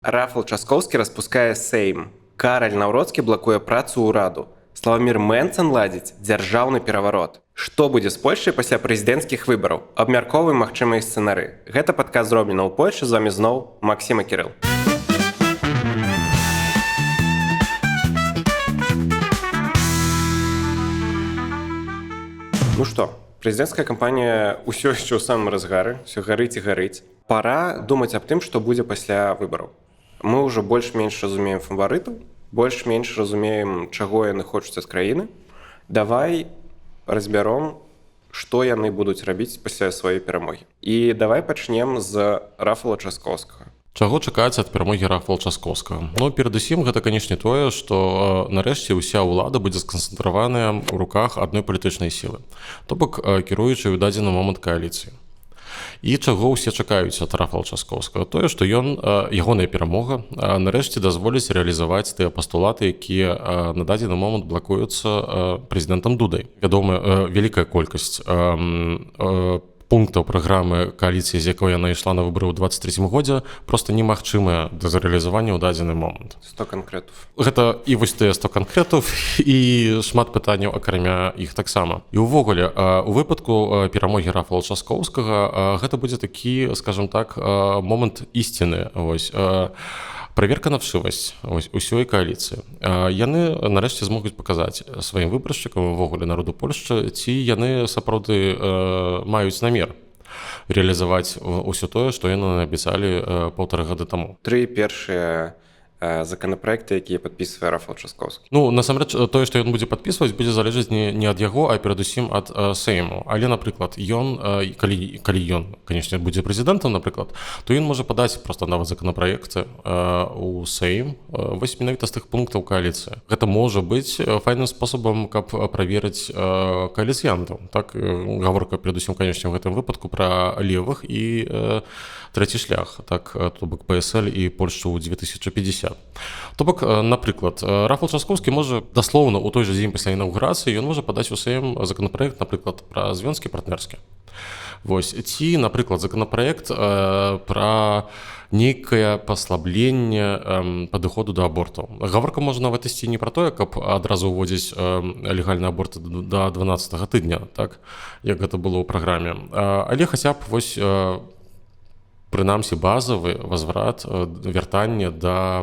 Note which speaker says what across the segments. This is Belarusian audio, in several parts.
Speaker 1: Рафал Часкоўскі распускае Сейм. Караль Наўроцкі блакуе працу ўраду. Славамір Мэнцан ладзіць дзяржаўны пераварот. Што будзе з Польшай пасля прэзідэнцкіх выбараў? Абмяркоўваем магчымыя сцэнары. Гэта падкаст зроблена ў Польшы, з вамі зноў Максім і Кірыл. Ну што, прэзідэнцкая кампанія ўсё яшчэ ў самым разгары, ўсё гарыць і гарыць. Пара думаць аб тым, што будзе пасля выбараў. Мы ўжо больш-менш разумеем фаварытаў, больш-менш разумеем, чаго яны хочуць ад краіны. Давай разбяром, што яны будуць рабіць пасля сваёй перамогі. І давай пачнем з Рафала Часкоўскага.
Speaker 2: Чаго чакаць ад перамогі Рафала Часкоўскага? Ну, перадусім, гэта, канечне, тое, што нарэшце ўся ўлада будзе сканцэнтраваная ў руках адной палітычнай сілы, то бок кіруючай у дадзены момант кааліцыі. І чаго ўсе чакаюць ад Рафала Часкоўскага? Тое, што ягоная перамога нарэшце дазволіць рэалізаваць тыя пастулаты, якія на дадзены момант блакуюцца прэзідэнтам Дудай. Вядома, вялікая колькасць пунктаў праграмы кааліцыі, з якой яна ішла на выбары ў 23 годзе, проста немагчымая да рэалізавання ў дадзены момант.
Speaker 1: 100 канкрэтаў.
Speaker 2: Гэта і вось тыя 100 канкрэтаў, і шмат пытанняў акрамя іх таксама. І ўвогуле, у выпадку перамогі Рафала Часкоўскага гэта будзе такі, скажам так, момант ісціны. Праверка на вшывасць усёй кааліцыі. Яны нарэшце змогуць паказаць сваім выбаршчыкам, увогуле народу Польшчы, ці яны сапраўды маюць намер рэалізаваць усё тое, што яны абяцалі 1,5 гады таму.
Speaker 1: 3 першыя законапраекты, якія падпісвае Рафал Часкоўскі.
Speaker 2: Ну, насамрэч, тое, што ён будзе падпісваць, будзе залежаць не ад яго, а перадусім ад Сейму. Але, напрыклад, калі ён, канечне, будзе прэзідэнтам, напрыклад, то ён можа падаць проста нават законапраекты у Сейм вось менавіта з тых пунктаў кааліцыі. Гэта можа быць файным спосабам, каб праверыць кааліцыянтаў. Так, гаворка перадусім, канечне, в гэтым выпадку пра левых і трэці шлях, так, то бок ПСЛ і Польшчу ў 2050. То бок, напрыклад, Рафал Часкоўскі можа даслоўна ў той жа дзень пасля інаўгурацыі ён можа падаць у Сейм законапраект, напрыклад, пра звёнскі партнёрскі. Вось, ці, напрыклад, законапраект пра нейкае паслабленне падыходу да абортаў. Гаворка можа нават ісці не пра тое, каб адразу ўводзіць легальны аборт да 12-го тыдня, так, як гэта было ў праграме. Але хаця б вось прынамсі базавы возврат, вяртанне да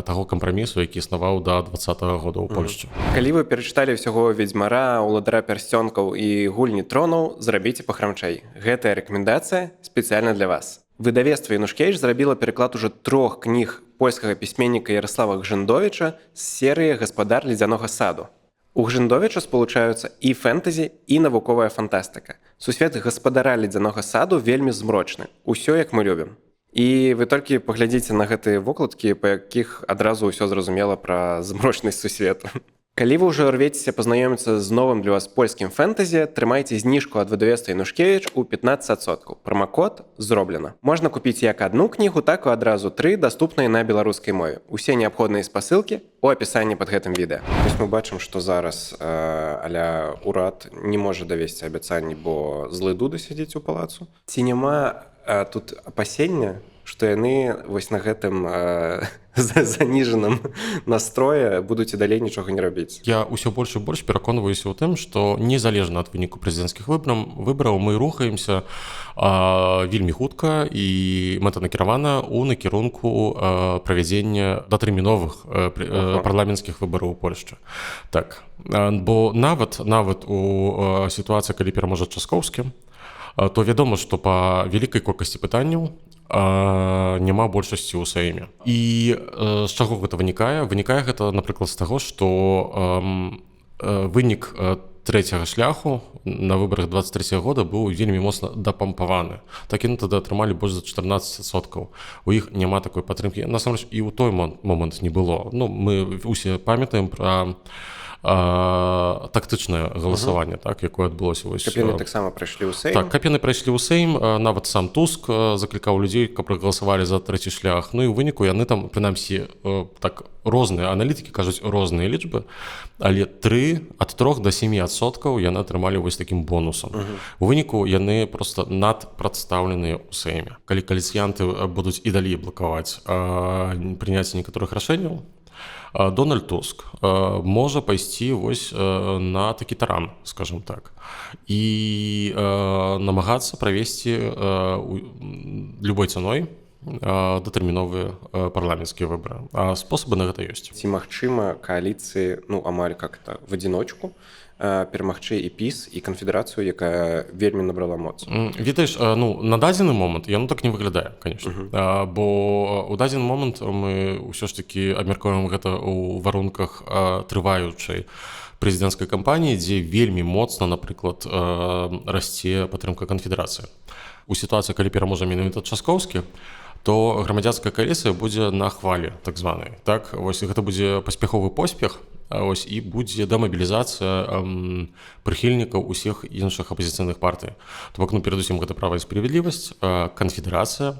Speaker 2: таго кампрамісу, які існаваў да 20-го года ў Польшчы.
Speaker 1: Калі вы перачыталі ўсяго Ведзьмара, Уладара пярсцёнкаў і гульні тронаў, зрабіце пахрамчэй. Гэтая рэкамендацыя спецыяльна для вас. Выдавецтва Янушкевіч зрабіла пераклад ужо 3 кніг польскага пісьменніка Яраслава Гжындовіча з серыі «Гаспадар ледзянога саду». У Гжындовіча спалучаюцца і фэнтэзі, і навуковая фантастыка. Сусвет гаспадара ледзянога саду вельмі змрочны. Усё, як мы любім. І вы толькі паглядзіце на гэтыя вокладкі, па якіх адразу ўсё зразумела пра змрочнасць сусвету. Калі вы ўжо рвецеся пазнаёміцца з новым для вас польскім фэнтэзі, трымайце зніжку ад выдавецтва Янушкевіч у 15%. Прамакод зроблена. Можна купіць як адну кнігу, так і адразу 3 даступныя на беларускай мове. Усе неабходныя спасылкі у апісанні пад гэтым відэа. Вось мы бачым, што зараз аля ўрад не можа давесці абяцанні, бо злы Дуда сядзіць у палацу. Ці няма тут апасення, што яны вось на гэтым заніжаным настрое будуць і далей нічога не рабіць.
Speaker 2: Я ўсё больш і больш пераконваюся ў тым, што незалежна ад выніку прэзідэнцкіх выбараў мы рухаемся вельмі хутка і мэтанакіравана ў накірунку правядзення датэрміновых парламенцкіх выбараў у Польшчы. Так, бо нават у сітуацыі, калі пераможа Часкоўскі, то вядома, што па вялікай колькасці пытанняў няма большасці ў Сейме. І з чаго гэта вынікае? Вынікае гэта, напрыклад, з таго, што вынік трэцяга шляху на выбарах 23 года быў вельмі моцна дапампаваны. Так яны тады атрымалі больш за 14%. У іх няма такой падтрымкі. Насамрэч, і ў той момант не было. Ну, мы ўсе памятаем пра тактычнае галасаванне, так, якое адбылося вось.
Speaker 1: Каб яны таксама прайшлі ў Сейм.
Speaker 2: Так, каб яны прайшлі ў Сейм, нават сам Туск заклікаў людзей, каб прагаласавалі за трэці шлях. Ну і ў выніку яны там, прынамсі, так, розныя аналітыкі кажуць розныя лічбы, але ад 3 до 7% яны атрымалі вось такім бонусам. У выніку яны проста надпрадстаўленыя ў Сейме. Калі кааліцыянты будуць і далей блакаваць прыняцце некаторых рашэнняў, Дональд Туск можа пайсці вось на такі таран, скажем так, і намагацца правесці любой цаной датэрміновыя парламенцкія выбары. А спосабы на гэта ёсць.
Speaker 1: Ці магчыма кааліцыі, ну, амаль как-то в адзіночку перамагчы і ПіС, і канфедэрацыю, якая вельмі набрала моц?
Speaker 2: Ведаеш, ну, на дадзены момант яно так не выглядае, конечно. Бо у дадзены момант мы ўсё ж такі абмяркоўваем гэта ў варунках трываючай прэзідэнцкай кампаніі, дзе вельмі моцна, напрыклад, расце падтрымка канфедэрацыі. У сітуацыі, калі пераможа менавіта Часкоўскі, то грамадзянская кааліцыя будзе на хвалі, так званай. Так? Вось гэта будзе паспяховы поспех, ось, і будзе дэмабілізацыя прыхільнікаў усіх іншых апазіцыйных партый. То бок, ну, перадусім, гэта права і справядлівасць, канфедэрацыя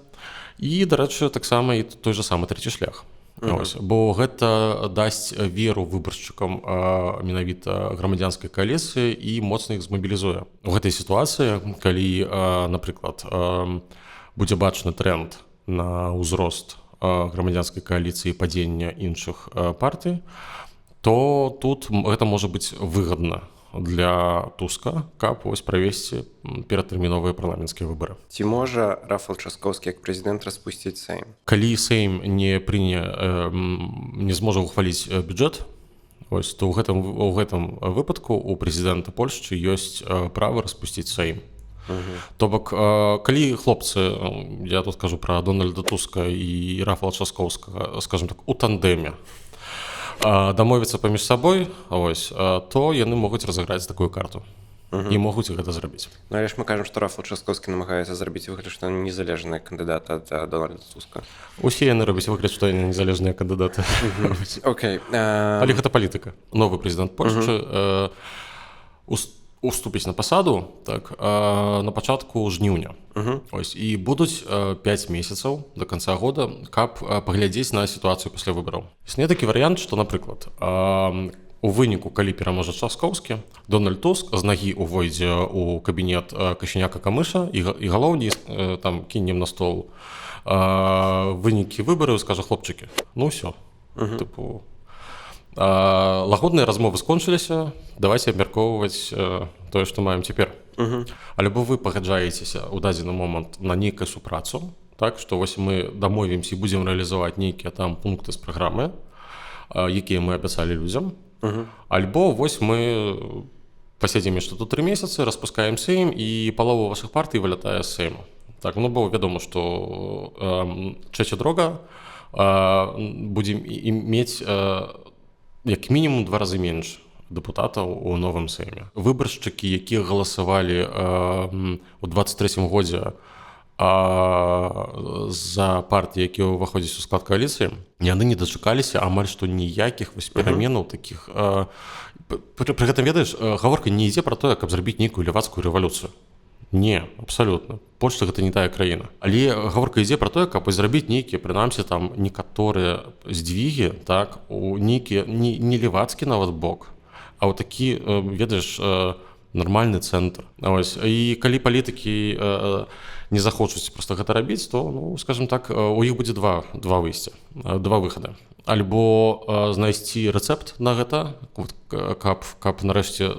Speaker 2: і, дарэчы, таксама і той же самы трэці шлях. Ось, бо гэта дасць веру выбаршчыкам менавіта грамадзянскай кааліцыі і моцна іх змабілізуе. У гэтай сітуацыі, калі, напрыклад, будзе бачны тренд на ўзрост грамадзянскай кааліцыі і падзення іншых партый, то тут гэта можа быць выгадна для Туска, каб вось правесці перадтэрміновыя парламенцкія выбары.
Speaker 1: Ці можа Рафал Часкоўскі як прэзідэнт распусціць Сейм?
Speaker 2: Калі Сейм не зможа ухваліць бюджэт, ось, то ў гэтым выпадку у прэзідэнта Польшчы ёсць права распусціць Сейм. То бок, калі хлопцы, я тут кажу пра Дональда Туска і Рафала Часкоўскага, скажем так, у тандеме, дамовіцца паміж сабой, ось, то яны могуць разыграць такую карту і могуць гэта зрабіць.
Speaker 1: Ну, але ж мы кажам, што Рафал Часкоўскі намагаецца зрабіць выгляд, што ён незалежны кандыдат ад Дональда Туска.
Speaker 2: Усе яны робяць выгляд, што яны незалежныя кандыдаты.
Speaker 1: Окей.
Speaker 2: Але гэта палітыка. Новы прэзідэнт Польшчы уступіць на пасаду, так, на пачатку жніўня. Ось, і будуць 5 месяцаў до канца года, каб паглядзець на сітуацыю пасля выбараў. Існуе такі варыянт, што, напрыклад, у выніку, калі пераможа Часкоўскі, Дональд Туск з нагі увойдзе ў кабінет Кашыняка-Камыша і галоўней там кінем на стол вынікі выбараў, скажа: хлопчыкі, ну ўсё, тыпу, лагодныя размовы скончыліся, давайте абмяркоўваць тое, што маем цяпер. Альбо вы пагаджаецеся ў дадзены момант на нейкую супрацу, так, што вось мы дамовімся і будзем рэалізаваць нейкія там пункты з праграмы, якія мы абяцалі людзям, альбо вось мы пасядзім яшчэ тут 3 месяцы, распускаем Сейм і палова вашых партый вылятае з Сейму. Так, ну, бо вядома, што Чэча Дрога будзе мець як мінімум 2 разы менш дэпутатаў у новым Сейме. Выбаршчыкі, якія галасавалі у 23-м годзе за партыі, якія ўваходзяць у склад кааліцыі, яны не дачакаліся амаль што ніякіх пераменаў такіх. Пры гэтым, ведаеш, гаворка не ідзе пра тое, каб зрабіць нейкую левацкую рэвалюцыю. Не, абсалютна. Польшча гэта не тая краіна. Але гаворка ідзе пра тое, каб зрабіць нейкія, прынамсі, там некаторыя здвігі, так, у нейкі не левацкі нават бок, а ў такі, ведаеш, нармальны цэнтр. Ось. І калі палітыкі не захочуць проста гэта рабіць, то, ну, скажем так, у іх будзе два выйсця, 2 выхады. Альбо знайсці рэцэпт на гэта, каб нарэшце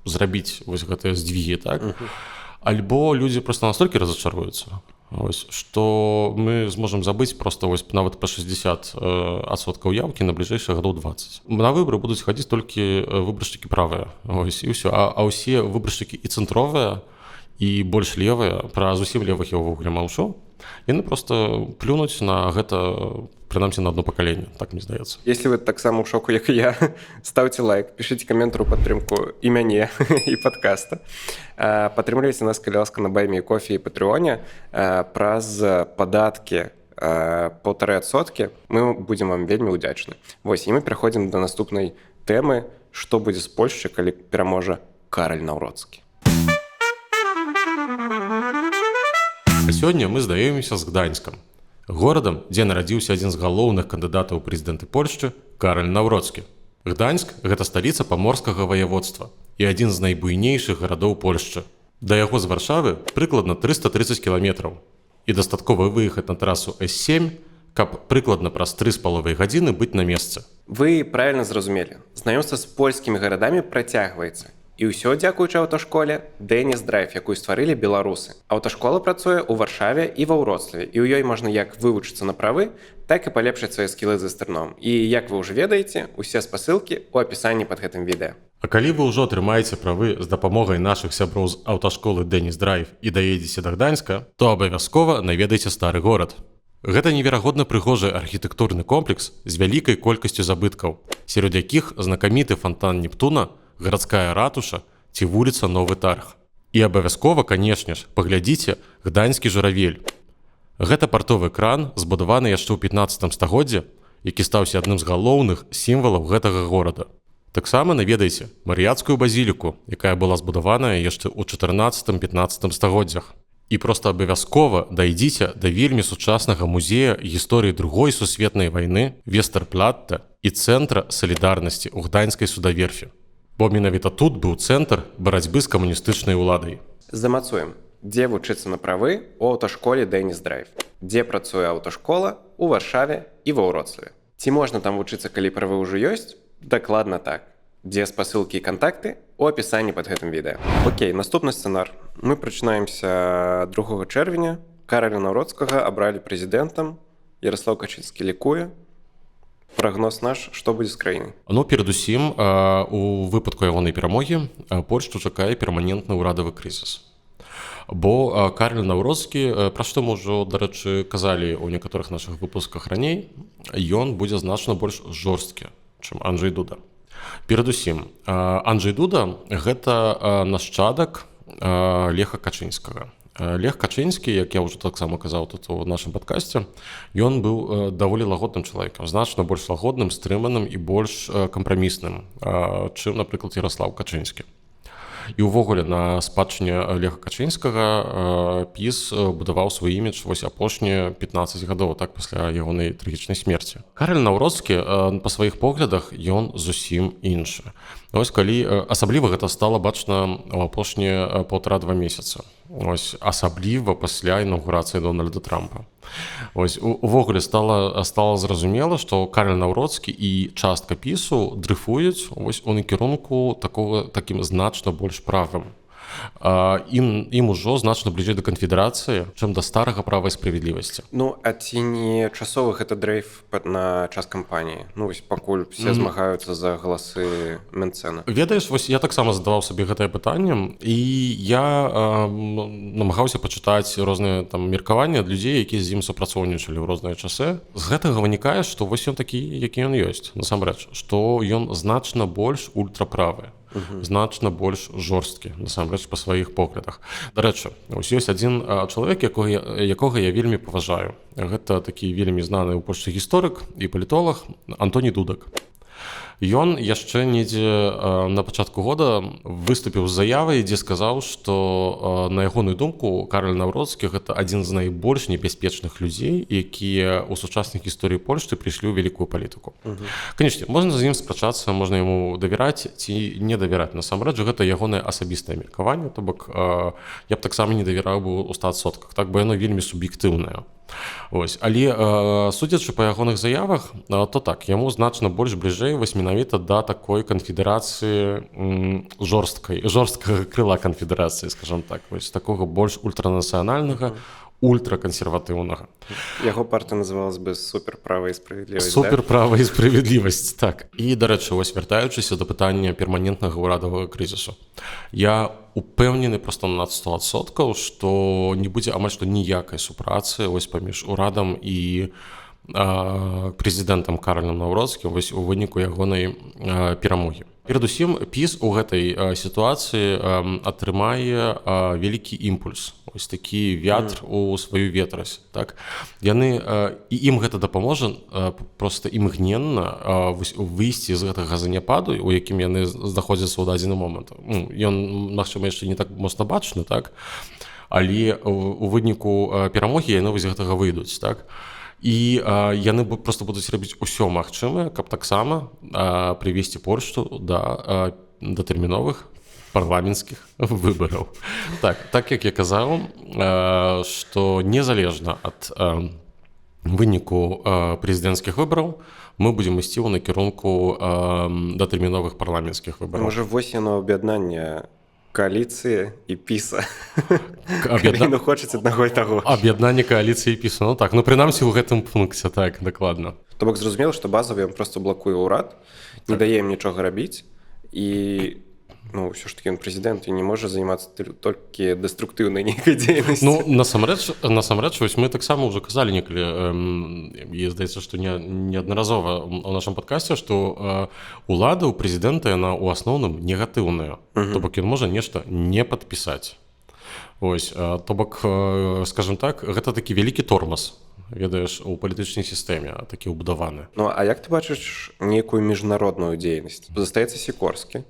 Speaker 2: зрабіць вось гэтыя здвігі, так? Альбо людзі проста настолькі разачаруюцца, што мы зможам забыць проста вось нават па 60% яўкі на бліжэйшыя гадоў 20. На выбары будуць хадзіць толькі выбаршчыкі правыя, ось, і ўсё. А ўсе выбаршчыкі і цэнтровыя, і больш левыя, пра зусім левых я ўвогуле маўчу, яны проста плюнуць на гэта, прынамсі, на одно пакаленне, так мне здаецца.
Speaker 1: Если вы таксама ў шоку, як і я, ставце лайк, пішыце каментар у падтрымку і мяне, і падкаста. Падтрымлівайце нас, калі ласка, на Баймі Кофі і Патрыоне. Праз падаткі 1,5%, мы будем вам вельмі ўдзячны. Вось, і мы пераходзім да наступнай тэмы, што будзе з Польшчай, калі пераможа Караль Наўродскі.
Speaker 2: А сёння мы здаёмся з Гданьскам, горадам, дзе нарадзіўся адзін з галоўных кандыдатаў у прэзідэнты Польшчы Караль Наўродскі. Гданьск – гэта сталіца паморскага ваяводства і адзін з найбуйнейшых гарадоў Польшчы. Да яго з Варшавы прыкладна 330 кіламетраў. І дастаткова выехаць на трасу С7, каб прыкладна праз 3,5 гадзіны быць на месцы.
Speaker 1: Вы правільна зразумелі. Знаёмства з польскімі гарадамі працягваецца. І ўсё дзякуючы аўташколе Деніс Драйв, якую стварылі беларусы. Аўташкола працуе ў Варшаве і ва Ўроцлаве, і ў ёй можна як вывучыцца на правы, так і палепшыць свае скілы за стырном. І як вы ўжо ведаеце, усе спасылкі ў апісанні пад гэтым відэа.
Speaker 2: А калі вы ўжо атрымаеце правы з дапамогай нашых сяброў з аўташколы Деніс Драйв і даедзеце да Гданьска, то абавязкова наведайце стары горад. Гэта неверагодна прыгожы архітэктурны комплекс з вялікай колькасцю забыткаў, сярод якіх знакаміты фонтан Нептуна, гарадская ратуша ці вуліца Новы Тарг. І абавязкова, канешне ж, паглядзіце Гданьскі журавель. Гэта партовы кран, збудаваны яшчэ ў 15 стагоддзі, які стаўся адным з галоўных сімвалаў гэтага горада. Таксама наведайце Марыяцкую базіліку, якая была збудаваная яшчэ ў 14-15 стагоддзях. І проста абавязкова дайдзіце да вельмі сучаснага музея гісторыі Другой сусветнай вайны Вестэрплятта і цэнтра салідарнасці ў Гданьскай судаверфі. Бо менавіта тут быў цэнтр барацьбы з камуністычнай уладай.
Speaker 1: Замацуем, дзе вучыцца на правы ў аўташколе Деніс Драйв, дзе працуе аўташкола ў Варшаве і ва Ўроцлаве. Ці можна там вучыцца, калі правы ўжо ёсць? Дакладна так. Дзе спасылкі і кантакты у апісанні пад гэтым відэа. Окей, наступны сцэнар. Мы прачынаемся 2 чэрвеня. Караля Наўродскага абралі прэзідэнтам. Яраслаў Качынскі лікуе. Прагноз наш, што будзе з краінай?
Speaker 2: Ну, перадусім, у выпадку ягонай перамогі Польшчу чакае перманентны ўрадавы крызіс. Бо Караль Наўродскі, пра што мы ўжо, дарэчы, казалі ў некаторых нашых выпусках раней, ён будзе значна больш жорсткі, чым Анджэй Дуда. Перадусім, Анджэй Дуда – гэта нашчадак Леха Качынскага. Лех Качынскі, як я ўжо таксама казаў тут у нашым падкасці, ён быў даволі лагодным чалавекам, значна больш лагодным, стрыманым і больш кампрамісным, чым, напрыклад, Яраслаў Качынскі. І ўвогуле на спадчыне Леха Качынскага ПіС будаваў свой імідж вось апошнія 15 гадоў, так, пасля ягонай трагічнай смерці. Караль Наўродскі па сваіх поглядах ён зусім іншы. Ось калі асабліва гэта стала бачна ў апошнія 1,5-2 месяца. Ось асабліва пасля інаўгурацыі Дональда Трампа. Ось увогуле стала зразумела, што Караль Наўродскі і частка ПіСу дрыфуюць вось у накірунку такім значна больш правым. Ім ужо значна бліжэй да канфедэрацыі, чым да старага права і справядлівасці.
Speaker 1: Ну, а ці не часовы гэта драйв на час кампаніі? Ну, вось пакуль все змагаюцца за галасы Менцэна.
Speaker 2: Ведаеш, вось я таксама задаваў сабе гэтае пытанне, і я намагаўся пачытаць розныя там меркаванні ад людзей, якія з ім супрацоўнічалі ў розныя часы. З гэтага вынікае, што вось ён такі, які ён ёсць, насамрэч, што ён значна больш ультраправы. Значна больш жорсткі, насамрэч, па сваіх поглядах. Дарэчы, ось ёсць адзін чалавек, якога я вельмі паважаю. Гэта такі вельмі знаны ў Польшчы гісторык і палітолог Антоні Дудак. Ён яшчэ недзе на пачатку года выступіў з заявай, дзе сказаў, што на ягоную думку Караль Наўродскі гэта адзін з найбольш небяспечных людзей, якія ў сучаснай гісторыі Польшчы прыйшлі ў вялікую палітыку. Канечне, можна з ім спрачацца, можна яму давяраць ці не давяраць. Насамрэч, гэта ягонае асабістае меркаванне, то бок я б таксама не давяраў бы ў 100%, так бо яно вельмі суб'ектыўнае. Ось. Але судзячы па ягоных заявах, то так, яму значна больш бліжэй вось менавіта да такой канфедэрацыі жорсткага крыла канфедэрацыі, скажам так, вось такога больш ультранацыянальнага, ультракансерватыўнага.
Speaker 1: Яго партыя называлась бы суперправа і справядлівасць.
Speaker 2: Суперправа і справядлівасць, так. І, дарэчы, вось вяртаючыся да пытання перманентнага ўрадавага крызісу. Я упэўнены проста на 100%, што не будзе амаль што ніякай супрацы вось паміж урадам і прэзідэнтам Каралем Наўроцкім вось у выніку ягонай перамогі. Перадусім, ПіС у гэтай сітуацыі атрымае вялікі імпульс, ось такі вятр у сваю ветразь. Так? Яны, і ім гэта дапаможа проста імгненна выйсці з гэтага заняпаду, у якім яны знаходзяцца ў дадзены момант. Ён, магчыма, яшчэ не так моцна бачны, так? Але у выніку перамогі яны вось гэтага выйдуць. Так? І яны проста будуць рабіць усё магчымае, каб таксама прывесці Польшчу да датэрміновых парламенцкіх выбараў. Так як я казаў, што незалежна ад выніку прэзідэнцкіх выбараў мы будзем ісці ў накірунку датэрміновых парламенцкіх выбараў.
Speaker 1: Можа, вось яно аб'яднанне коаліцыі і ПіСа. Краіну хочуць аднаго і таго.
Speaker 2: Аб'яднанне коаліцыі і ПіСа. Ну так, ну прынамсі ў гэтым пункце, так, дакладна.
Speaker 1: То бок зразумела, што базава ён проста блакуе ўрад, не дае ім нічога рабіць, і ну, ўсё ж такі ён прэзідэнт і не можа займацца толькі дэструктыўнай нейкай дзейнасці.
Speaker 2: Ну, насамрэч, вось мы таксама ўжо казалі некалі, і здаецца, што неаднаразова ў нашым падкасце, што ўлада ў прэзідэнта, яна ў асноўным негатыўная. То бок ён можа нешта не падпісаць. Ось, то бок, скажем так, гэта такі вялікі тормоз, ведаеш, у палітычнай сістэме, такі ўбудаваны.
Speaker 1: Ну, а як ты бачыш нейкую міжнародную дзейнасць? Застаецца Сікорскі,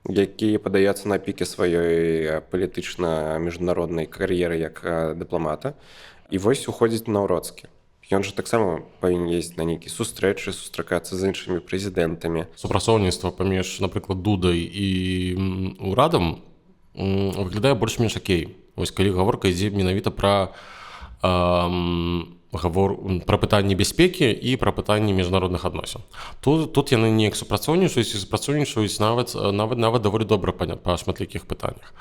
Speaker 1: які падаецца на піке сваёй палітычна-міжнароднай кар'еры як дыпламата, і вось уходзіць Наўроцкі. Ён жа таксама павінен ездзіць на нейкія сустрэчы, сустракацца з іншымі прэзідэнтамі.
Speaker 2: Супрацоўніцтва паміж, напрыклад, Дудай і ўрадам выглядае больш-менш акей. Вось калі гаворка ідзе менавіта пра пытанні бяспекі і пра пытанні міжнародных адносін. Тут яны неяк супрацоўнічаюць і супрацоўнічаюць нават даволі добра па шматлікіх пытаннях.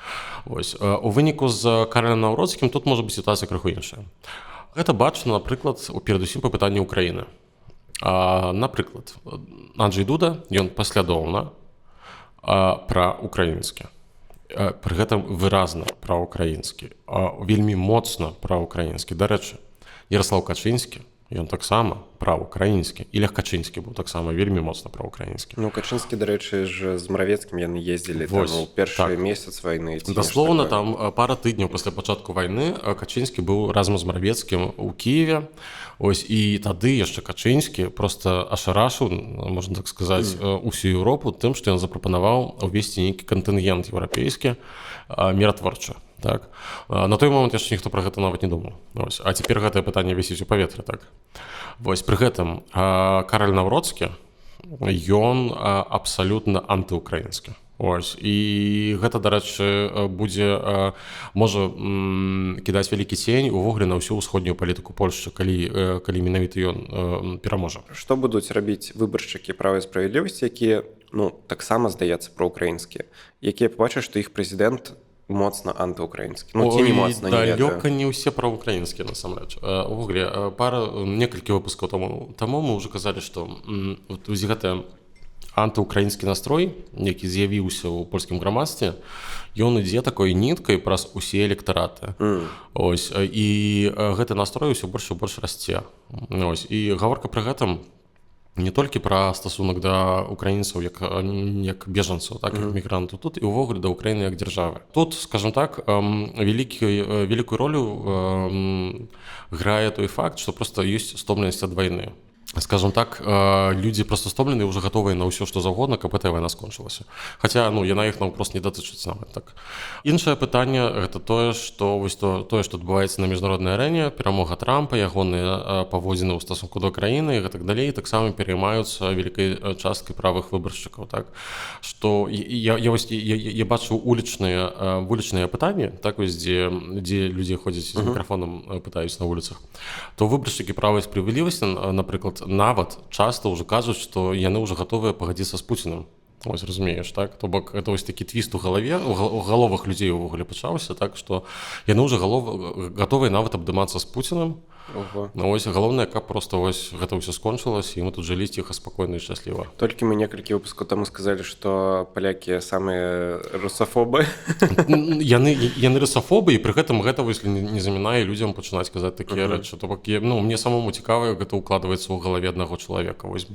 Speaker 2: Вось. У выніку з Каралем Наўроцкім тут можа быць сітуацыя крыху іншая. Гэта бачна, напрыклад, перадусім па пытанні Украіны. Напрыклад, Анджэй Дуда, ён паслядоўна праўкраінскі. Пры гэтым выразна праўкраінскі, вельмі моцна праўкраінскі. Дарэчы, Ярослаў Качынскі, ён таксама праўкраінскі, і Лех Качынскі быў таксама вельмі моцна праўкраінскі.
Speaker 1: Ну, Качынскі, дарэчы, ж з Маравецкім яны ездзілі у першы месяц вайны.
Speaker 2: Даслоўна, там пара тыдняў пасля пачатку вайны Качынскі быў разам з Маравецкім у Кіеве. Ось, і тады яшчэ Качынскі проста ашарашыў, можна так сказаць, усю Еўропу тым, што ён запрапанаваў увесці нейкі кантынгент еўрапейскі міратворчы. Так. На той момант яшчэ ніхто пра гэта нават не думаў. Ось. А цяпер гэтае пытанне вісіць у паветры. Так. Вось, пры гэтым Караль Наўроцкі, ён абсалютна антыукраінскі. Ось. І гэта, дарэчы, можа кідаць вялікі цень увогуле на ўсю ўсходнюю палітыку Польшчы, калі менавіта ён пераможа.
Speaker 1: Што будуць рабіць выбаршчыкі права і справядлівасці, якія, ну, таксама, здаецца, праўкраінскія, якія пабачаць, што іх прэзідэнт моцна антыукраінскі. Ну, ці не моцна, не ведаю.
Speaker 2: Далёка не ўсе праўкраінскія, насамрэч. Увогуле, некалькі выпускаў таму мы ўжо казалі, што гэты антыукраінскі настрой, які з'явіўся ў польскім грамадстве, ён ідзе такой ніткай праз усе электараты. Ось, і гэты настрой усё больш і больш расце. Ось, і гаворка пры гэтым не толькі пра стасунак да украінцаў як бежанцаў, так, як мігрантаў, тут і ўвогуле да Украіны як дзяржавы. Тут, скажем так, вялікую ролю грае той факт, што проста ёсць стомленасць ад вайны. Скажем так, людзі проста стомлены і ўжо гатовыя на ўсё, што заўгодна, каб гэтая вайна скончылася. Хаця, ну, яна іх наўпрост не датычыць нават так. Іншае пытанне – гэта тое, што адбываецца на міжнароднай арэне, перамога Трампа, ягоныя паводзіны ў стасунку да краіны і гэтак далей, таксама пераймаюцца вялікай часткай правых выбаршчыкаў. Так? Што я бачу вулічныя пытанні, так, дзе людзі ходзяць з мікрафонам, пытаюць на вуліцах, то выбаршчыкі правай справядлівасці, напрыклад, нават часта ўжо кажуць, што яны ўжо гатовыя пагадзіцца з Пуцінам. Ось, разумееш, так? То бок, гэта вось такі твіст у галовах людзей увогуле пачаўся, так, што яны ўжо гатовыя нават абдымацца з Пуцінам,
Speaker 1: Ого.
Speaker 2: Ну, вось галоўнае, каб проста вось гэта ўсё скончылася, і мы тут жылі ціха, спакойна і шчасліва.
Speaker 1: Толькі мы некалькі выпускаў таму сказалі, што палякі самыя русафобы.
Speaker 2: Яны русафобы, і пры гэтым гэта вось не замінае людзям пачынаць казаць такія рэчы. То бок, ну, мне самому цікава, як гэта ўкладваецца ў галаве аднаго чалавека. Вось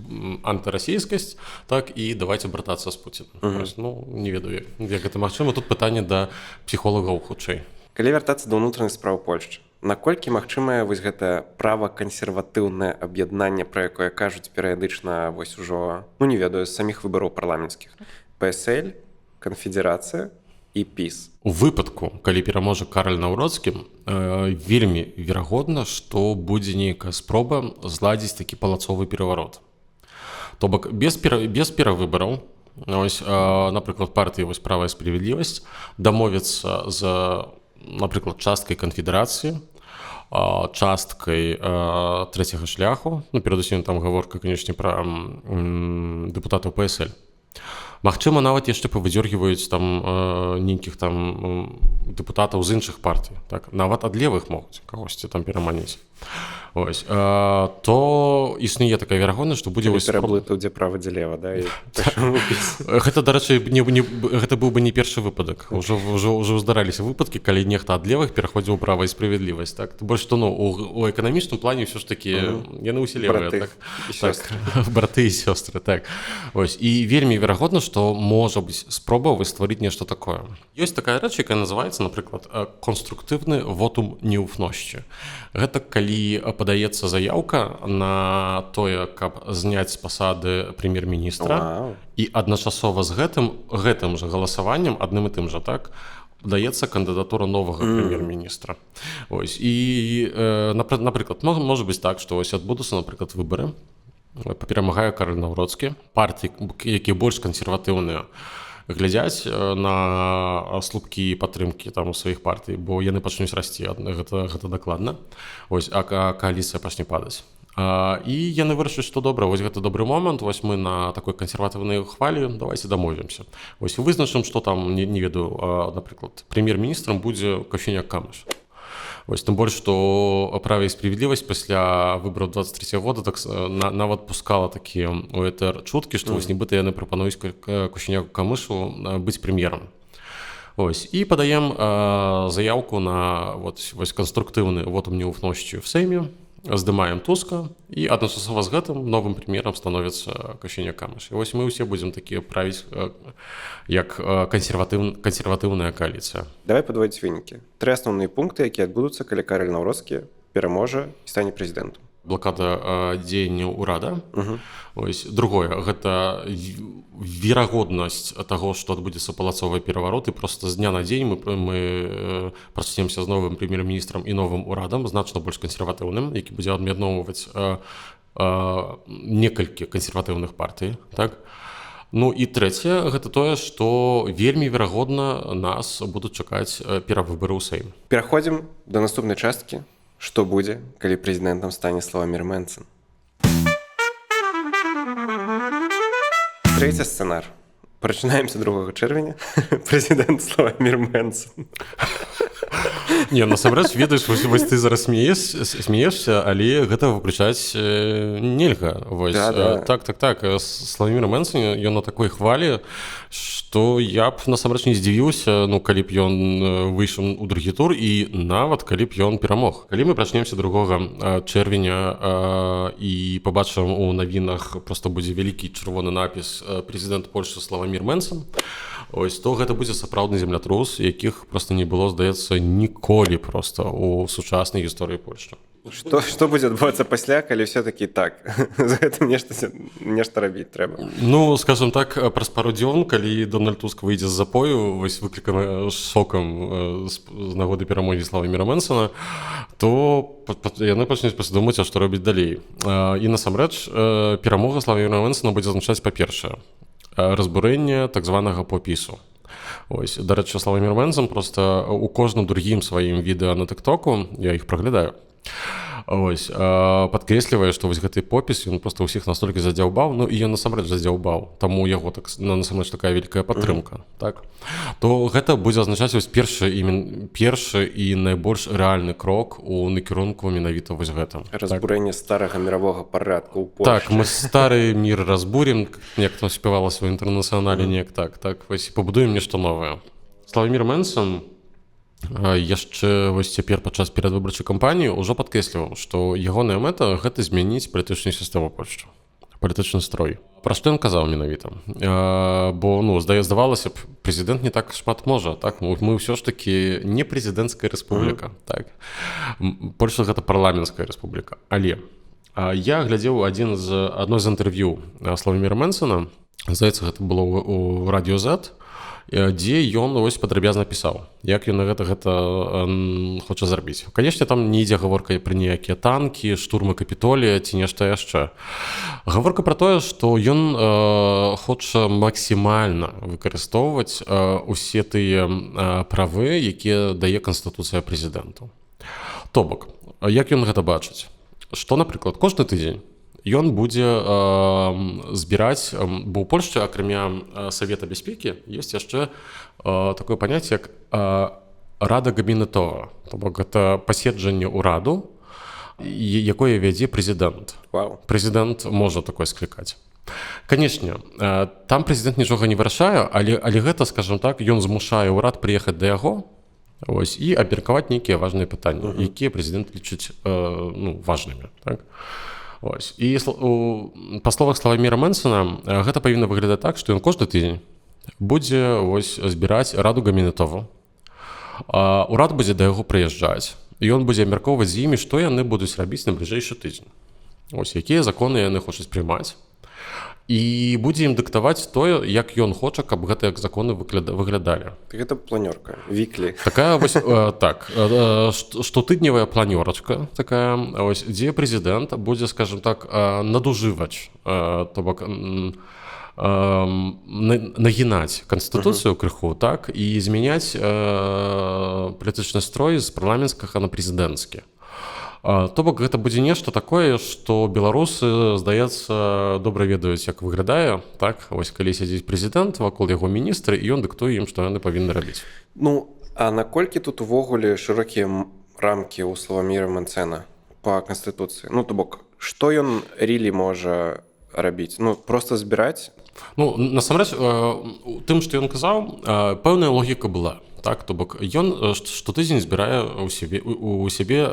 Speaker 2: антырасійскасць, так, і давайце братацца з Пуціным. Ну, не ведаю, як гэта магчыма. Тут пытанне да псіхолагаў хутчэй.
Speaker 1: Калі вяртацца да ўнутраных спраў Польшчы, наколькі магчымае вось гэта правакансерватыўнае аб'яднанне, пра якое кажуць перыядычна вось ужо, ну не ведаю, з саміх выбараў парламенцкіх. ПСЛ, Канфедэрацыя і ПіС.
Speaker 2: У выпадку, калі пераможа Караль Наўроцкі, вельмі верагодна, што будзе нейкая спроба зладзіць такі палацовы пераварот. То бок без перавыбараў, ось, напрыклад, партыі вось «Права і справядлівасць» дамовіцца з, напрыклад, часткай канфедэрацыі, часткай трэцяга шляху, ну, перадусім там гаворка, канечне, пра дэпутатаў ПСЛ. Магчыма, нават яшчэ павыдзёргіваюць там нейкіх там дэпутатаў з іншых партый, так, нават ад левых могуць кагосьці там пераманіць. Ось, то існуе такая верагоднасць, што будзе вось
Speaker 1: пераблытаў, дзе права, дзе лева, да?
Speaker 2: Гэта, дарэчы, гэта быў бы не першы выпадак. Ужо здараліся выпадкі, калі нехта ад левых пераходзіў у «Права і справядлівасць», так? Больш што, ну, у эканамічным плане ўсё ж такі яны ўсе левыя, так? Браты і сёстры, так. Ось, і вельмі верагодна, што можа быць спроба стварыць нешта такое. Ёсць такая рэч, якая называецца, напрыклад, канструктыўны вотум неўфносці. Гэта калі падаецца заяўка на тое, каб зняць з пасады прэм'ер-міністра, і адначасова з гэтым жа галасаваннем, адным і тым жа, так, даецца кандыдатура новага прэм'ер-міністра. Ось, і, напрыклад, можа быць так, што ось адбудуцца, напрыклад, выбары, перамагае Караль Наўроцкі, партыі, якія больш кансерватыўныя, глядзяць на слупкі падтрымкі там у сваіх партый, бо яны пачнуць расці, гэта дакладна. Ось, а кааліцыя пачне падаць. І яны вырашаць, што добра, вось гэта добры момант, вось мы на такой кансерватыўнай хвалі, давайце дамовімся. Вось вызначым, што там, не ведаю, напрыклад, прэм'ер-міністрам будзе Кошеняк-Камыш. Вось, тым больш, што «Права і справядлівасць» пасля выбараў 23 года так, нават пускала такія у этэр чуткі, што вось нібыта яны прапануюць Кошеняку-Камышу быць прэм'ерам. Ось, і падаем заяўку на вось канструктыўны вотум неўфносці ў Сейме, здымаем Туска, і адначасова з гэтым новым прэм'ерам становіцца Кошеняк-Камыш. І вось мы ўсе будзем такія правіць як кансерватыўная кааліцыя.
Speaker 1: Давай падводзіць вынікі. 3 асноўныя пункты, якія адбудуцца, калі Караль Наўроцкі пераможа і стане прэзідэнтам.
Speaker 2: Блакада дзеянняў урада. Ось, другое, гэта верагоднасць таго, што адбудзецца палацовы пераварот, і проста з дня на дзень мы працуемся з новым прэм'ер-міністрам і новым урадам, значна больш кансерватыўным, які будзе аб'ядноўваць некалькі кансерватыўных партый, так? Ну і трэцяе, гэта тое, што вельмі верагодна нас будуць чакаць перавыбары ў Сейм.
Speaker 1: Пераходзім да наступнай часткі. Што будзе, калі прэзідэнтам стане Славамір Мэнсэн? Трэці сцэнар. Пачынаемся 2 чэрвеня. Прэзідэнт Славамір Мэнсэн.
Speaker 2: Не, насамрэч, ведаеш, вось ты зараз смеешся, але гэта выключаць нельга. Вось. Так. Славамір Мэнсэн, ён на такой хвалі, што я б насамрэч не здзівіўся, ну, калі б ён выйшаў у другі тур і нават калі б ён перамог. Калі мы прачнемся 2 чэрвеня і пабачым у навінах, проста будзе вялікі чырвоны напіс «Прэзідэнт Польшчы Славамір Мэнсэн», ось, то гэта будзе сапраўдны землятрус, якіх проста не было, здаецца, ніколі проста у сучаснай гісторыі Польшчы.
Speaker 1: Што будзе адбывацца пасля, калі ўсё-такі так? За гэтым нешта рабіць трэба.
Speaker 2: Ну, скажам так, праз пару дзён, калі Дональд Туск выйдзе з запою, вось выкліканы шокам з нагоды перамогі Славаміра Мэнсена, то яны пачнуць думаць, а што робіць далей. І насамрэч, перамога Славаміра Мэнсена будзе азначаць, па-першае, разбурэнне так званага попісу. Ось, дарэчы, Славамір Мэнсэн проста у кожным другім сваім відэа на тыктоку, я іх праглядаю, Ось, падкрэслівае, што вось гэты попіс, ён проста ўсіх настолькі задзяўбаў, ну і ён насамрэч задзяўбаў, таму яго так, насамрэч такая вялікая падтрымка, так? То гэта будзе азначаць вось першы і найбольш рэальны крок у накірунку менавіта вось гэтым.
Speaker 1: Разбурэнне старага міровога парадку ў Польшчы.
Speaker 2: Так, мы стары мір разбурім, як там спявалася ў інтэрнацыянале, неяк так, вось пабудуем нешта новае. Славамір Мэнсон яшчэ вось цяпер падчас перадвыбарчай кампаніі ўжо падкрэсліваў, што ягоная мэта гэта змяніць палітычную сістэму Польшчы, палітычны строй. Пра што ён казаў менавіта? Бо, здавалася б, прэзідэнт не так шмат можа, так? Мы ўсё ж такі не прэзідэнцкая рэспубліка, так? Польша гэта парламенцкая рэспубліка. Але я глядзеў адно з інтэрв'ю Славаміра Мэнсона, здаецца, гэта было ў Радіо Z, дзе ён вось падрабязна пісаў, як ён на гэта хоча зрабіць. Канешне, там не ідзе гаворка пра ніякія танкі, штурмы Капітолія ці нешта яшчэ. Гаворка пра тое, што ён хоча максімальна выкарыстоўваць усе тыя правы, якія дае Канстытуцыя прэзідэнту. То бок, як ён гэта бачыць? Што, напрыклад, кожны тыдзень ён будзе збіраць, бо ў Польшчы, акрамя Савета бяспекі, ёсць яшчэ такое паняцце, як рада габінетова. То бок, гэта паседжанне ўраду, якое вядзе прэзідэнт. Прэзідэнт можа такое склікаць. Канешне, там прэзідэнт нічога не вырашае, але гэта, скажам так, ён змушае ўрад прыехаць да яго, ось, і абмеркаваць нейкія важныя пытанні, якія прэзідэнт лічыць важнымі, так? Ось. І па словах Славаміра Мэнсона, гэта павінна выглядаць так, што ён кожны тыдзень будзе збіраць раду габінетову. Урад будзе да яго прыязджаць, і ён будзе абмяркоўваць з імі, што яны будуць рабіць на бліжэйшы тыдзень. Ось, якія законы яны хочуць прымаць. І будзе ім дыктаваць тое, як ён хоча, каб гэтыя законы выглядалі.
Speaker 1: Гэта планёрка, віклі.
Speaker 2: Такая вось, так, штотыдневая планёрачка такая, ось, дзе прэзідэнт будзе, скажем так, надужывач, то бок, нагінаць Канстытуцыю крыху, так, і змяняць палітычны строй з парламенцкага на прэзідэнцкі. То бок, гэта будзе нешта такое, што беларусы, здаецца, добра ведаюць, як выглядае, так? Вось, калі сядзіць прэзідэнт, вакол яго міністры, і ён дыктуе ім, што яны павінны рабіць.
Speaker 1: А наколькі тут увогуле шырокія рамкі ў Славаміра Мэнсона па Канстытуцыі? То бок, што ён рілі можа рабіць? Проста збіраць?
Speaker 2: Насамрэч, тым, што ён казаў, пэўная логіка была. Так, то бок, ён штотыдзень збірае у сябе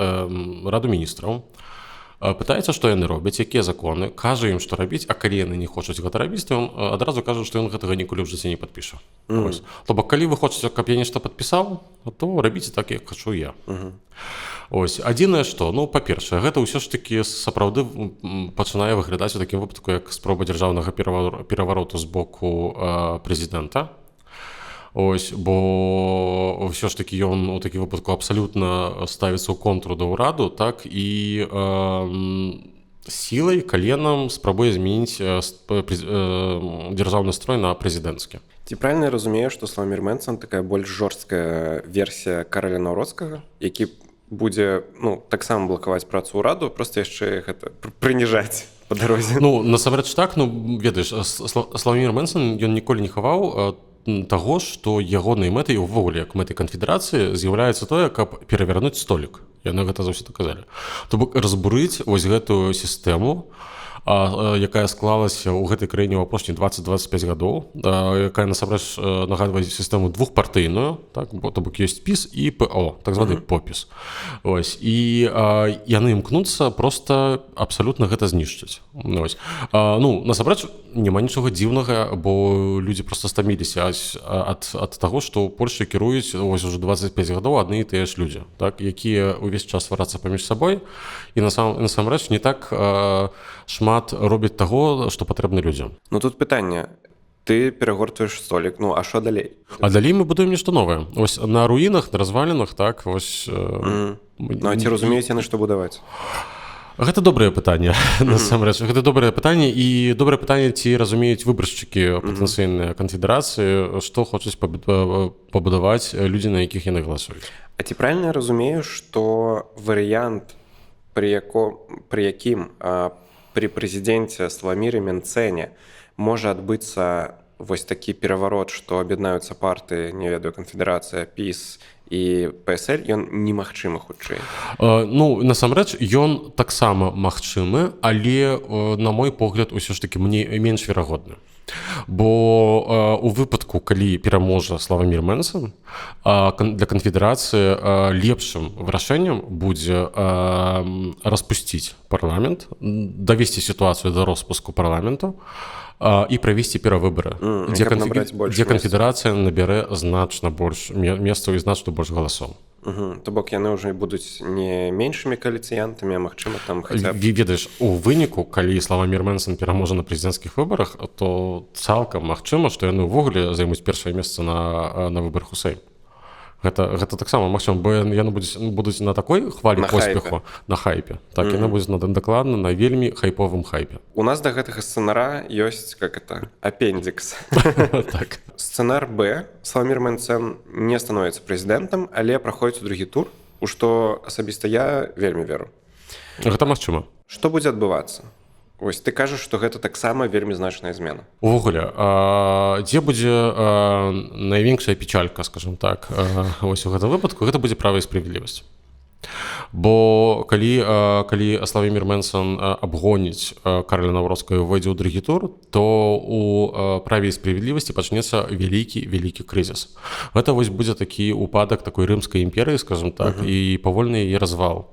Speaker 2: раду міністраў, пытаецца, што яны робяць, якія законы, кажа ім, што рабіць, а калі яны не хочуць гэта рабіць, то ён адразу кажа, што ён гэтага ніколі ў жыцці не падпіша. То бок, калі вы хочаце, каб я нешта падпісаў, то рабіце так, як хачу я. Ось, адзінае што, па-першае, гэта ўсё ж такі сапраўды пачынае выглядаць у такім выпадку, як спроба дзяржаўнага перавароту з боку прэзідэнта. Ось, бо ўсё ж такі ён у такім выпадку абсалютна ставіцца ў контру да ўраду, так, і сілай, каленам спрабуе змяніць дзяржаўны строй на прэзідэнцкі.
Speaker 1: Ці правільна я разумею, што Славамір Мэнсон такая больш жорсткая версія Караля Наўродскага, які будзе, таксама блакаваць працу ўраду, проста яшчэ гэта прыніжаць па дарозе?
Speaker 2: Насамрэч так, ведаеш, Славамір Мэнсон, ён ніколі не хаваў таго, што ягонай мэтай увогуле, як мэтай канфедэрацыі, з'яўляецца тое, каб перавярнуць столік. Яны гэта заўсёды казалі. То бок, разбурыць вось гэтую сістэму, якая склалася ў гэтай краіне ў апошнія 20-25 гадоў, якая насамрэч нагадвае сістэму двухпартыйную, так, то бок ёсць ПІС і ПО, так званы попіс. Ось, і яны імкнуцца проста абсалютна гэта знішчыць. Ось. Насамрэч няма нічога дзіўнага, бо людзі проста стаміліся ад таго, што ў Польшчы кіруюць ось уже 25 гадоў адны і тыя ж людзі, так, якія ўвесь час сварацца паміж сабой, і насамрэч не так шмат робіць таго, што патрэбна людзям.
Speaker 1: Тут пытанне. Ты перагортваеш столік, а што далей?
Speaker 2: А далей мы будуем нешта новае. Ось на руінах, на развалінах, так, вось...
Speaker 1: А ці разумеюць яны, што будаваць?
Speaker 2: Гэта добрае пытанне, насамрэч. Гэта добрае пытанне, і добрае пытанне, ці разумеюць выбаршчыкі патэнцыйныя канфедэрацыі, што хочуць пабудаваць людзі, на якіх яны галасуюць.
Speaker 1: А ці правільна я разумею, што варыянт пры якім пры прэзідэнце Славаміры Менцэне можа адбыцца вось такі пераварот, што аб'яднаюцца партыі, не ведаю, канфедэрацыя, ПіС і ПСЛ, ён немагчымы хутчэй.
Speaker 2: Ну, насамрэч, ён таксама магчымы, але, на мой погляд, усё ж такі мне менш верагодны. Бо у выпадку, калі пераможа Славамір Менцэн, для канфедэрацыі лепшым вырашэннем будзе распусціць парламент, давесці сітуацыю да распуску парламенту і правесці перавыбары, дзе канфедэрацыя набярэ значна больш месцаў і значна больш галасоў.
Speaker 1: То бок яны ўжо будуць не меншымі кааліцыянтамі, а магчыма там хаця б...
Speaker 2: Ведаеш, у выніку, калі Славамір Менцэн пераможа на прэзідэнцкіх выбарах, то цалкам магчыма, што яны ўвогуле займуць першае месца на выбарах у Сейм. Гэта таксама магчыма, бо яны будуць на такой хвалі поспеху, на хайпе. Так, яны будуць дакладна на вельмі хайповым хайпе.
Speaker 1: У нас да гэтага сцэнара ёсць, апендзікс.
Speaker 2: Так.
Speaker 1: Сцэнар Б. Славамір Менцэн не становіцца прэзідэнтам, але праходзіць у другі тур, у што асабіста я вельмі веру.
Speaker 2: Гэта магчыма.
Speaker 1: Што будзе адбывацца? Вось ты кажаш, што гэта таксама вельмі значная змена.
Speaker 2: Увогуле, дзе будзе найвеншая печалька, скажем так, вось у гэтым выпадку, гэта будзе права і справядлівасць. Бо калі Славамір Менцэн абгоніць Карля Навроцкага і увойдзе ў другі тур, то у праве і справядлівасці пачнецца вялікі крызіс. Гэта вось будзе такі упадак такой рымскай імперыі, скажем так, і павольны яе развал.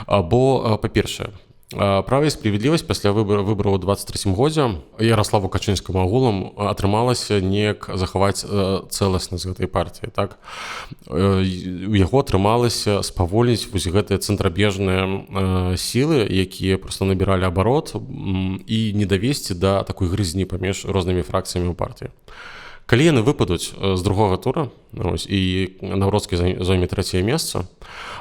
Speaker 2: Бо, па-першае, права і справядлівасць пасля выбараў у 23-м годзе Яраславу Качынскаму агулам атрымалася неяк захаваць цэласнасць гэтай партыі. Так? У яго атрымалася спавольніць вось гэтыя цэнтрабежныя сілы, якія проста набіралі абарот і не давесці да такой грызні паміж рознымі фракцыямі ў партыі. Калі яны выпадуць з другога тура і Навроцкі зойме трэцяе месца,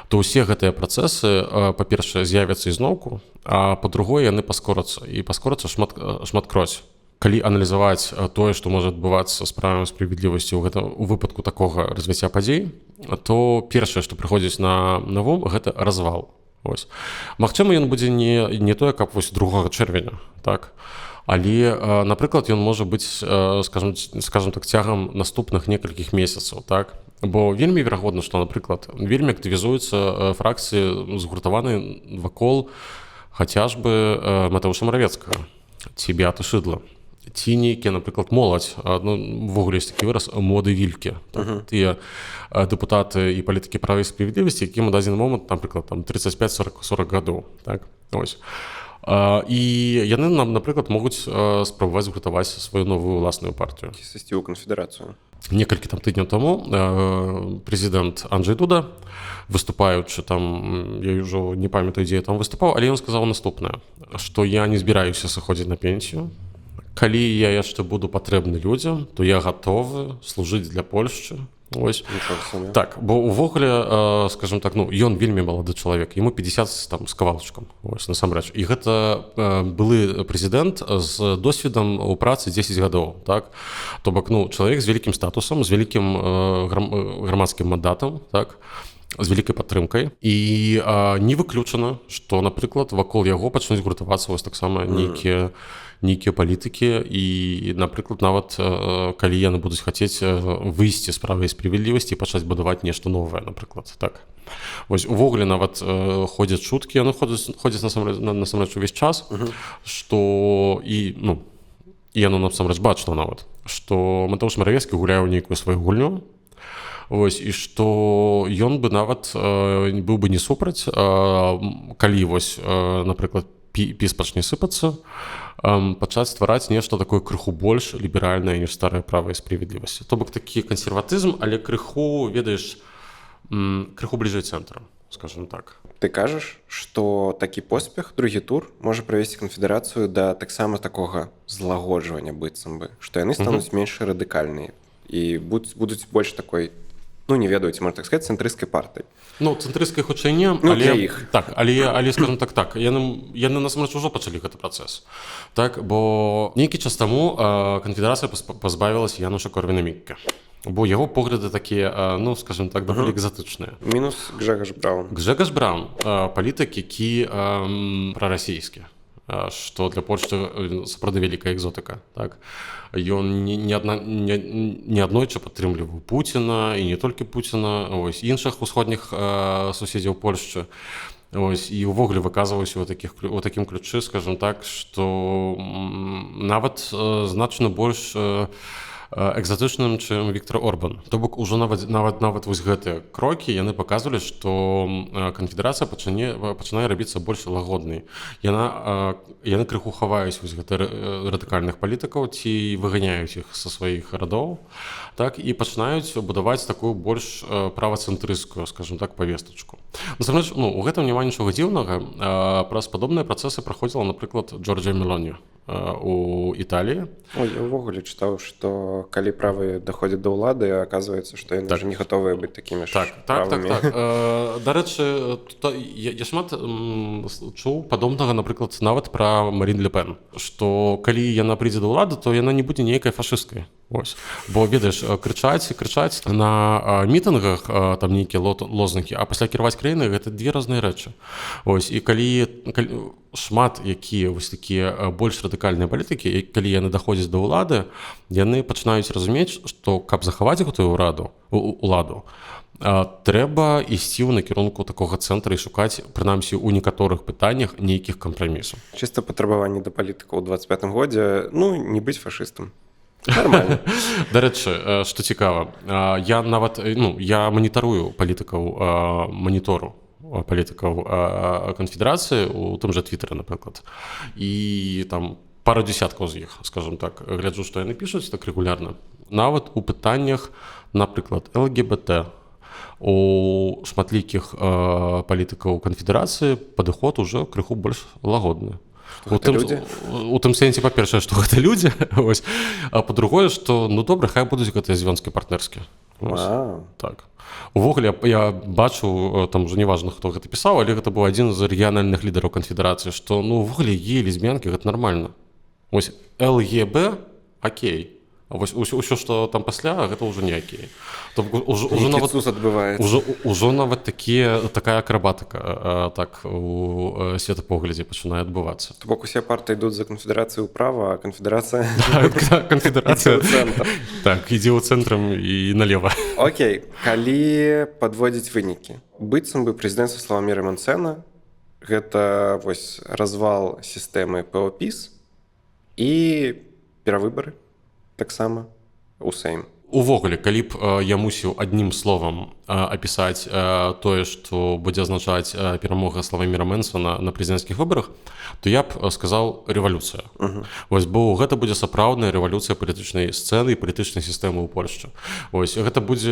Speaker 2: то ўсе гэтыя працэсы, па-першае, з'явяцца ізноўку, а па-другое, яны паскорацца, і паскорацца шматкроць. Калі аналізаваць тое, што можа адбывацца з правам справядлівасці ў выпадку такога развіцця падзей, то першае, што прыходзіць на ум, гэта развал. Магчыма, ён будзе не тое, каб 2 чэрвеня, так? Але, напрыклад, ён можа быць, скажем так, цягам наступных некалькіх месяцаў, так? Бо вельмі верагодна, што, напрыклад, вельмі актывізуюцца фракцыі згуртаваныя вакол хаця ж бы Матэуша Маравецкага ці Беаты Шыдла. Ці нейкія, напрыклад, моладзь, ввогуле ёсць такі выраз моды вількі. Тыя дэпутаты і палітыкі права і справядлівасці, якім у дадзены момант, напрыклад, 35-40 гадоў. І яны нам, напрыклад, могуць спрабаваць згуртаваць сваю новую ўласную партыю.
Speaker 1: Сысці ў канфедэрацыю.
Speaker 2: Некалькі тыдняў таму прэзідэнт Анджэй Дуда, выступаючы там, я ўжо не памятаю, дзе я там выступаў, але ён сказаў наступнае, што я не збіраюся сыходзіць на пенсію. Калі я яшчэ буду патрэбны людзям, то я гатовы служыць для Польшчы. Так, бо увогуле, скажем так, ён вельмі малады чалавек, яму 50 там з кавалачкам, насамрэч. І гэта былы прэзідэнт з досведам у працы 10 гадоў, так? То бок, чалавек з вялікім статусам, з вялікім грамадскім мандатам, так? З вялікай падтрымкай. І не выключана, што, напрыклад, вакол яго пачнуць гуртавацца вось таксама нейкія палітыкі і, напрыклад, нават калі яны будуць хацець выйсці з права і справядлівасці і пачаць будаваць нешта новае, напрыклад, так. Вось увогуле нават ходзяць чуткі, яны ходзяць насамрэч увесь час, што і яно насамрэч бачна нават, што Матэуш Маравецкі гуляе ў нейкую сваю гульню, і што ён бы нават быў бы не супраць, калі вось, напрыклад, ПіС пачне сыпацца, пачаць ствараць нешта такое крыху больш ліберальнае, ніж старая права і справядлівасць. То бок такі кансерватызм, але крыху, ведаеш, крыху бліжэй цэнтра, скажем так.
Speaker 1: Ты кажаш, што такі поспех, другі тур, можа правесці канфедэрацыю да таксама такога злагоджвання быццам бы, што яны стануць менш радыкальныя і будуць больш такой, не ведаю, ці можна так сказаць, цэнтрысцкай партыі.
Speaker 2: Цэнтрысцкай хутчэй не,
Speaker 1: для іх.
Speaker 2: Так, але, скажем так, яны насамрэч ужо пачалі гэты працэс. Так, бо нейкі час таму канфедэрацыя пазбавілася Януша Корвіна-Мікке. бо яго погляды такія, ну скажем так, даволі экзатычныя.
Speaker 1: Мінус Гжегаш Браун.
Speaker 2: Гжегаш Браун, палітык, які прарасійскі, што для Польшчы сапраўды вялікая экзотыка. Так? Ён не аднойчы падтрымліваў Пуціна, і не толькі Пуціна, ось, іншых усходніх суседзяў Польшчы. Ось, і ўвогуле выказваўся у такім ключы, скажем так, што нават значна больш экзатычным, чым Віктор Орбан. То бок ужо нават вось гэтыя крокі яны паказвалі, што канфедэрацыя пачынае рабіцца больш лагоднай. Яны крыху хаваюць вось гэта радыкальных палітыкаў ці выганяюць іх са сваіх радоў, так, і пачынаюць будаваць такую больш правацэнтрысцкую, скажем так, павестачку. Насамрэч, у гэтым няма нічога дзіўнага. Праз падобныя працэсы праходзіла, напрыклад, Джорджа Мелоні у Італіі.
Speaker 1: Я ўвогуле чытаў, што калі правыя даходзяць да ўлады, аказваецца, што яны ж не гатовыя быць такімі ж правымі.
Speaker 2: Дарэчы, я шмат чуў падобнага, напрыклад, нават пра Марін Ле Пен, што калі яна прыйдзе да ўлады, то яна не будзе нейкай фашысткай. Ось. Бо, ведаеш, крычаць на мітынгах там нейкія лозунгі, а пасля кіраваць краінай гэта две розныя рэчы. Ось. І калі шмат якія вось такія больш радыкальныя палітыкі, калі яны даходзяць да ўлады, яны пачынаюць разумець, што каб захаваць гэтую ўладу, трэба ісці ў накірунку такога цэнтра і шукаць, прынамсі, у некаторых пытаннях нейкіх кампрамісаў.
Speaker 1: Чыста патрабаванне да палітыкаў у 25-м годзе, не быць фашыстам. Нормально.
Speaker 2: Дарэчы, што цікава, я нават, я маніторую монітору палітыкаў канфедэрацыі у тым жа Твіттэры, напрыклад. І там пару дзесяткаў з іх, скажем так, гляджу, што яны пішуць так рэгулярна. Нават у пытаннях, напрыклад, ЛГБТ, у шматлікіх палітыкаў канфедэрацыі падыход ужо крыху больш лагодны. У тым сэнсе, па-першае, што гэта людзі, а па-другое, што, добра, хай будуць гэтыя звёнкі партнерскія. Так. Увогуле, я бачу, там уже неважна, хто гэта пісаў, але гэта быў адзін з рэгіянальных лідараў канфедэрацыі, што, увогуле, геі, лесбіянкі, гэта нармальна. Вось ЛГБ, окей. А вось усё, што там пасля, гэта ўжо не окей. Ужо нават такая акрабатыка так у светапоглядзе пачынае адбывацца.
Speaker 1: То бок усе парты ідуць за канфедэрацыю ўправа, а канфедэрацыя
Speaker 2: так, ідзе ў цэнтрам і налева.
Speaker 1: Окей, калі падводзіць вынікі. Быццам бы прэзідэнцтва Славаміра Менцэна гэта вось развал сістэмы ПО-ПІС і перавыбары таксама у Сейм.
Speaker 2: Увогуле, калі б я мусіў адным словам апісаць тое, што будзе азначаць перамога Славаміра Менцэна на прэзідэнцкіх выбарах, то я б сказаў рэвалюцыя. Вось, бо гэта будзе сапраўдная рэвалюцыя палітычнай сцэны і палітычнай сістэмы ў Польшчы. Вось, гэта будзе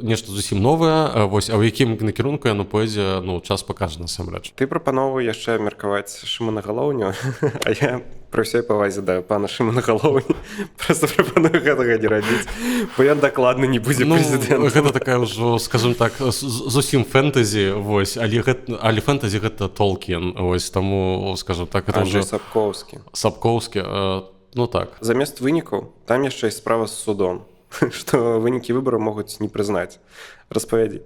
Speaker 2: нешта зусім новае, вось, а ў якім накірунку яно пойдзе, час пакажа насамрэч.
Speaker 1: Ты прапановваў яшчэ меркаваць Шымона-Галоўню, а я пры ўсёй павазе да пана Шымона-Галоўні проста прапаную гэтага не рабіць, бо ён дакладна не будзе прэзідэнтам.
Speaker 2: Гэта такая ўжо, скажем так, зусім фэнтэзі, вось, але фэнтэзі гэта Толкін, вось, таму, скажем так, гэта ўжо Сапкоўскі, так.
Speaker 1: Замест вынікаў, там яшчэ ёсць справа з судом, што вынікі выбараў могуць не прызнаць. Распавядзі.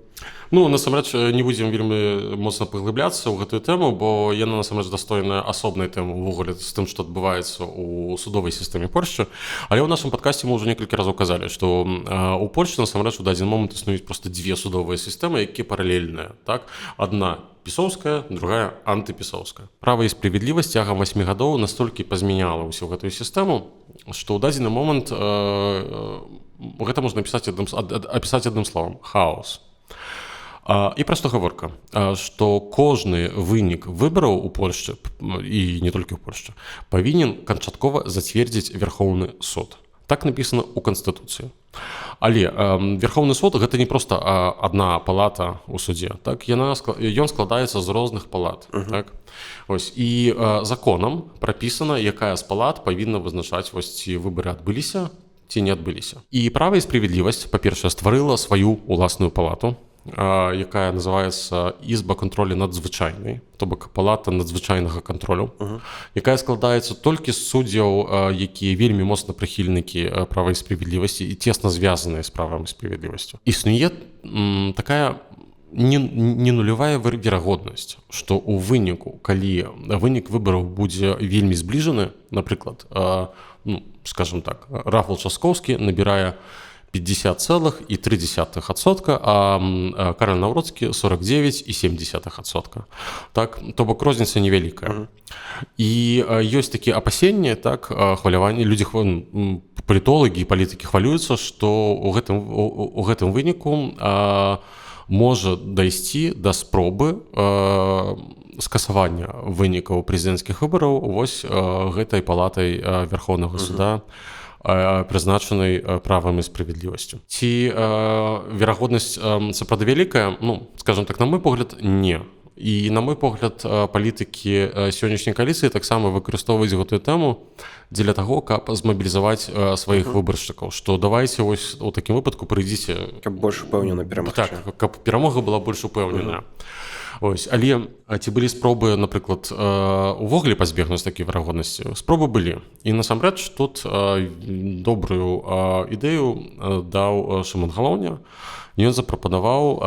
Speaker 2: Насамрэч, не будзем вельмі моцна паглыбляцца ў гэтую тэму, бо яна насамрэч дастойная асобнай тэмы ўвогуле з тым, што адбываецца ў судовай сістэме Польшчы. Але ў нашым падкасці мы ўжо некалькі разоў казалі, што ў Польшчы насамрэч у дадзены момант існуюць проста дзве судовыя сістэмы, якія паралельныя. Так? Адна пісоўская, другая антыпісоўская. Права і справядлівасць цягам 8 гадоў настолькі пазмяняла ўсю гэтую сістэму, што ў дадзены момант гэта можна апісаць адным словам – хаос. І пра што гаворка, што кожны вынік выбараў у Польшчы, і не толькі ў Польшчы, павінен канчаткова зацвердзіць Верхоўны суд. Так напісана ў Канстытуцыі. Але Верхоўны суд гэта не проста адна палата ў судзе. Так? Ён складаецца з розных палат. Так? Ось. І законам прапісана, якая з палат павінна вызначаць, вось, ці выбары адбыліся, ці не адбыліся. І права і справядлівасць, па-першае, стварыла сваю ўласную палату. якая называецца ізба кантролю надзвычайнай, то бок палата надзвычайнага кантролю, якая складаецца толькі з суддзяў, якія вельмі моцна прыхільнікі права і справядлівасці і цесна звязаныя з правам і справядлівасцю. Існуе такая не нулявая верагоднасць, што ў выніку, калі вынік выбараў будзе вельмі збліжаны, напрыклад, скажем так, Рафал Часкоўскі набірае 50,3%, а Кароль Навроцкі 49,7%. Так, то бок розніца невялікая. І ёсць такія апасенні, так, хваляванні, людзі, палітолагі і палітыкі хвалююцца, што ў гэтым выніку можа дайсці да спробы скасавання вынікаў прэзідэнцкіх выбараў вось гэтай палатай Верховнага суда, прызначанай правам і справядлівасцю. Ці верагоднасць сапраўды вялікая? Скажем так, на мой погляд, не. І, на мой погляд, палітыкі сённяшняй кааліцыі таксама выкарыстоўваюць гэтую тэму дзеля таго, каб змабілізаваць сваіх выбаршчыкаў, што давайце вось у такім выпадку прыйдзіце...
Speaker 1: Каб больш упэўнена перамагчы.
Speaker 2: Так, каб перамога была больш упэўненая. Ось, але ці былі спробы, напрыклад, увогуле пазбегнуць такой верагоднасці? Спробы былі. І насамрэч тут добрую ідэю даў Шымон Галоўня. Ён запрапанаваў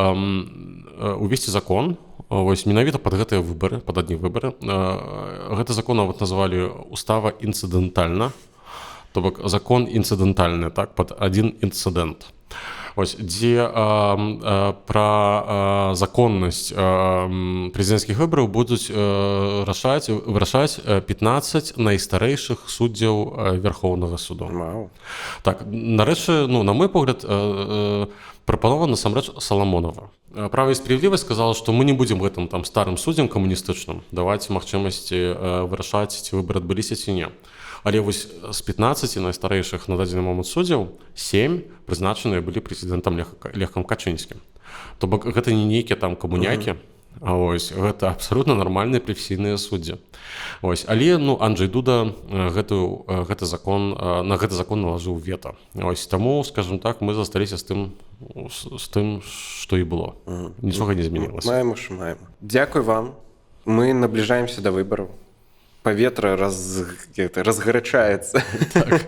Speaker 2: увесці закон, вось менавіта пад гэтыя выбары, пад адні выбары. Гэты закон нават назвалі устава інцыдэнтальна, то бок закон інцыдэнтальны, так, пад адзін інцыдэнт. Ось, дзе пра законнасць прэзідэнцкіх выбараў будуць вырашаць 15 найстарэйшых суддзяў Верховнага суду.
Speaker 1: Вау.
Speaker 2: Так, нарэчы, на мой погляд, прапанова насамрэч Саламонова. Права і справядлівасць сказала, што мы не будзем гэтым там старым суддзям камуністычным даваць магчымасці вырашаць, ці выбары адбыліся ці не. Але вось з 15 найстарэйшых на дадзены момант суддзяў 7 прызначаныя былі прэзідэнтам Лехам Качынскім. То бок гэта не нейкія там камунякі, а ось гэта абсалютна нармальныя прафесійныя суддзі. Ось, але Анджэй Дуда на гэты закон налажыў вета. Ось, таму, скажем так, мы засталіся з тым, што і было. Нічога не змянілася.
Speaker 1: Маем. Дзякуй вам. Мы набліжаемся да выбараў. Паветра разгарачаецца.
Speaker 2: Так.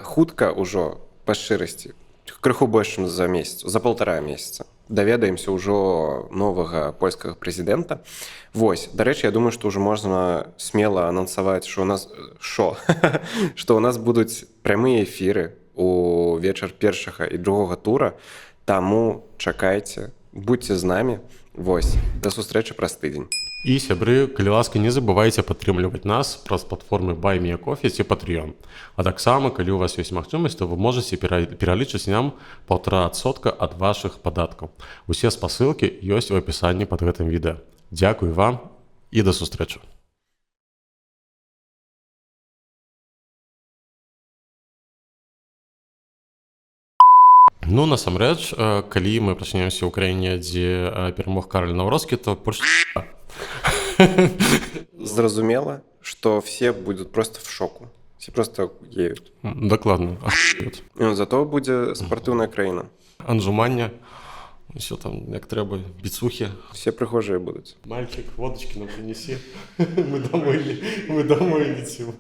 Speaker 1: Хутка ўжо, па шчырасці, крыху больш, чым за месяц, за 1,5 месяца, даведаемся ўжо новага польскага прэзідэнта. Вось, дарэчы, я думаю, што ўжо можна смела анансаваць, што ў нас будуць прамыя эфіры у вечар першага і другога тура, таму чакайце, будьце з намі. Вось, да сустрэчы праз тыдзень.
Speaker 2: І, сябры, калі ласка, не забывайце падтрымліваць нас праз платформы Buy Me a Coffee ці Patreon. А таксама, калі у вас ёсць магчымасць, то вы можаце пералічыць нам 1,5% ад вашых падаткаў. Усе спасылкі ёсць у апісанні пад гэтым відэа. Дзякуй вам і да сустрэчы. Насамрэч, калі мы прачнемся ў краіне, дзе перамог Кароль Навроцкі, то больш...
Speaker 1: Зразумела, что все будут просто в шоку. Все просто едут.
Speaker 2: Докладно.
Speaker 1: Зато будет спортивная краина.
Speaker 2: Анжумання, все там, як треба, біцухи.
Speaker 1: Все прихожие будут.
Speaker 2: Мальчик, водочки нам принеси. Мы домой летим.